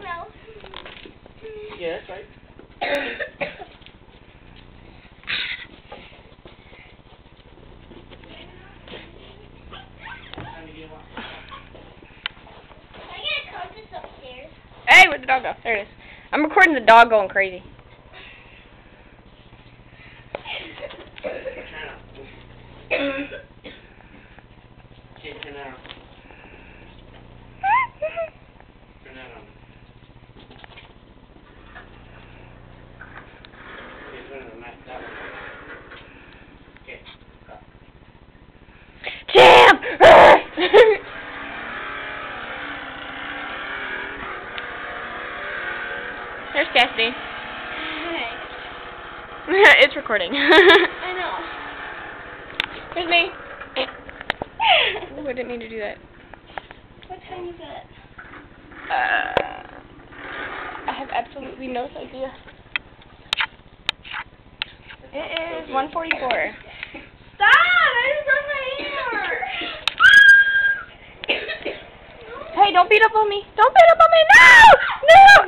No. Yeah, that's right. Upstairs. Hey, where'd the dog go? There it is. I'm recording the dog going crazy. Okay, turn that on. Turn that on. Okay, turn it on that one. Okay, go. Jam! There's Cassidy. Hey. It's recording. I know. Here's me. Ooh, I didn't mean to do that. What time is it? I have absolutely no idea. It is 1:44. Stop! I just broke my hair. Hey, don't beat up on me. Don't beat up on me. No! No!